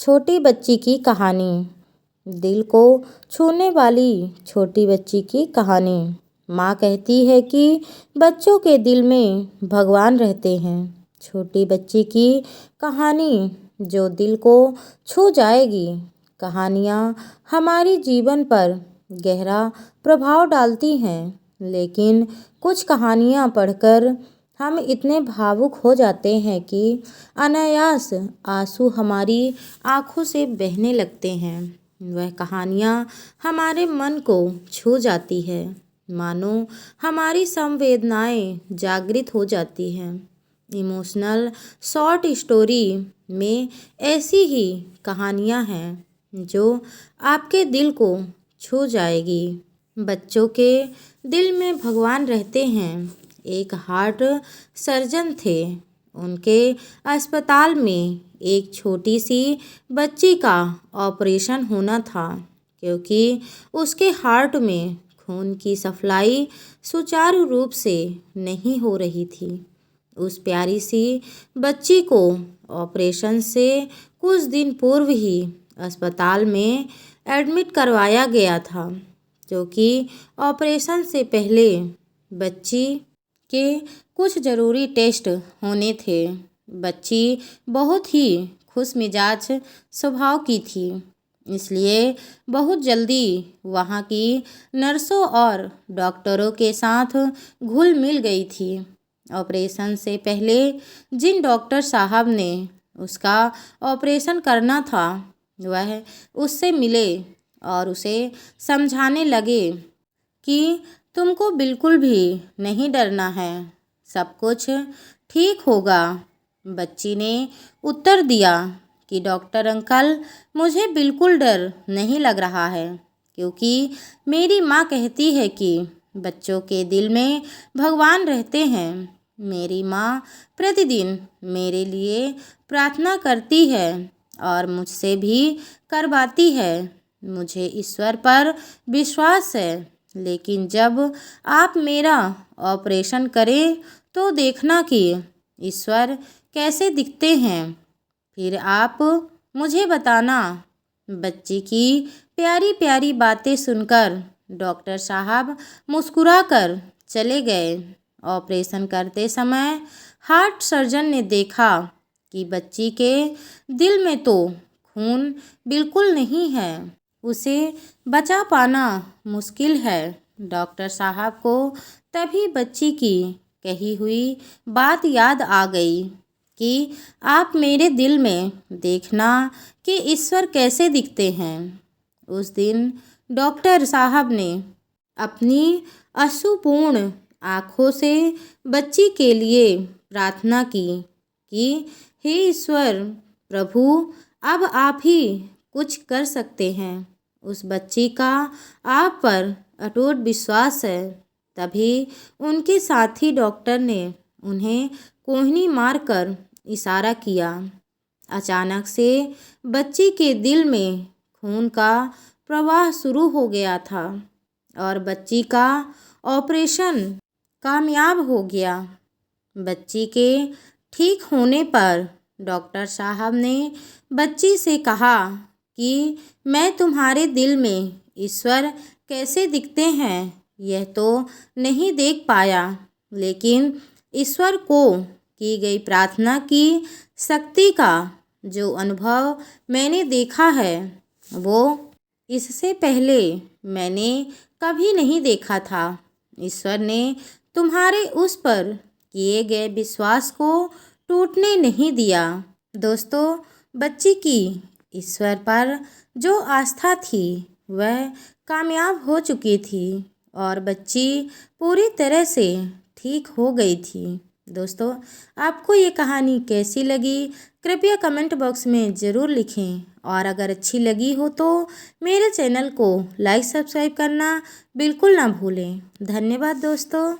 छोटी बच्ची की कहानी। दिल को छूने वाली छोटी बच्ची की कहानी। माँ कहती है कि बच्चों के दिल में भगवान रहते हैं। छोटी बच्ची की कहानी जो दिल को छू जाएगी। कहानियाँ हमारी जीवन पर गहरा प्रभाव डालती हैं, लेकिन कुछ कहानियाँ पढ़कर हम इतने भावुक हो जाते हैं कि अनायास आंसू हमारी आँखों से बहने लगते हैं। वह कहानियाँ हमारे मन को छू जाती है, मानो हमारी संवेदनाएं जागृत हो जाती हैं। इमोशनल शॉर्ट स्टोरी में ऐसी ही कहानियाँ हैं जो आपके दिल को छू जाएगी। बच्चों के दिल में भगवान रहते हैं। एक हार्ट सर्जन थे। उनके अस्पताल में एक छोटी सी बच्ची का ऑपरेशन होना था, क्योंकि उसके हार्ट में खून की सप्लाई सुचारू रूप से नहीं हो रही थी। उस प्यारी सी बच्ची को ऑपरेशन से कुछ दिन पूर्व ही अस्पताल में एडमिट करवाया गया था, क्योंकि ऑपरेशन से पहले बच्ची के कुछ ज़रूरी टेस्ट होने थे। बच्ची बहुत ही खुश मिजाज स्वभाव की थी, इसलिए बहुत जल्दी वहाँ की नर्सों और डॉक्टरों के साथ घुल मिल गई थी। ऑपरेशन से पहले जिन डॉक्टर साहब ने उसका ऑपरेशन करना था, वह उससे मिले और उसे समझाने लगे कि तुमको बिल्कुल भी नहीं डरना है, सब कुछ ठीक होगा। बच्ची ने उत्तर दिया कि डॉक्टर अंकल, मुझे बिल्कुल डर नहीं लग रहा है, क्योंकि मेरी माँ कहती है कि बच्चों के दिल में भगवान रहते हैं। मेरी माँ प्रतिदिन मेरे लिए प्रार्थना करती है और मुझसे भी करवाती है। मुझे ईश्वर पर विश्वास है, लेकिन जब आप मेरा ऑपरेशन करें तो देखना कि ईश्वर कैसे दिखते हैं, फिर आप मुझे बताना। बच्ची की प्यारी प्यारी बातें सुनकर डॉक्टर साहब मुस्कुराकर चले गए। ऑपरेशन करते समय हार्ट सर्जन ने देखा कि बच्ची के दिल में तो खून बिल्कुल नहीं है, उसे बचा पाना मुश्किल है। डॉक्टर साहब को तभी बच्ची की कही हुई बात याद आ गई कि आप मेरे दिल में देखना कि ईश्वर कैसे दिखते हैं। उस दिन डॉक्टर साहब ने अपनी अश्रुपूर्ण आँखों से बच्ची के लिए प्रार्थना की कि हे ईश्वर प्रभु, अब आप ही कुछ कर सकते हैं। उस बच्ची का आप पर अटूट विश्वास है। तभी उनके साथी डॉक्टर ने उन्हें कोहनी मारकर इशारा किया। अचानक से बच्ची के दिल में खून का प्रवाह शुरू हो गया था और बच्ची का ऑपरेशन कामयाब हो गया। बच्ची के ठीक होने पर डॉक्टर साहब ने बच्ची से कहा कि मैं तुम्हारे दिल में ईश्वर कैसे दिखते हैं यह तो नहीं देख पाया, लेकिन ईश्वर को की गई प्रार्थना की शक्ति का जो अनुभव मैंने देखा है, वो इससे पहले मैंने कभी नहीं देखा था। ईश्वर ने तुम्हारे उस पर किए गए विश्वास को टूटने नहीं दिया। दोस्तों, बच्ची की ईश्वर पर जो आस्था थी वह कामयाब हो चुकी थी और बच्ची पूरी तरह से ठीक हो गई थी। दोस्तों, आपको ये कहानी कैसी लगी कृपया कमेंट बॉक्स में ज़रूर लिखें, और अगर अच्छी लगी हो तो मेरे चैनल को लाइक सब्सक्राइब करना बिल्कुल ना भूलें। धन्यवाद दोस्तों।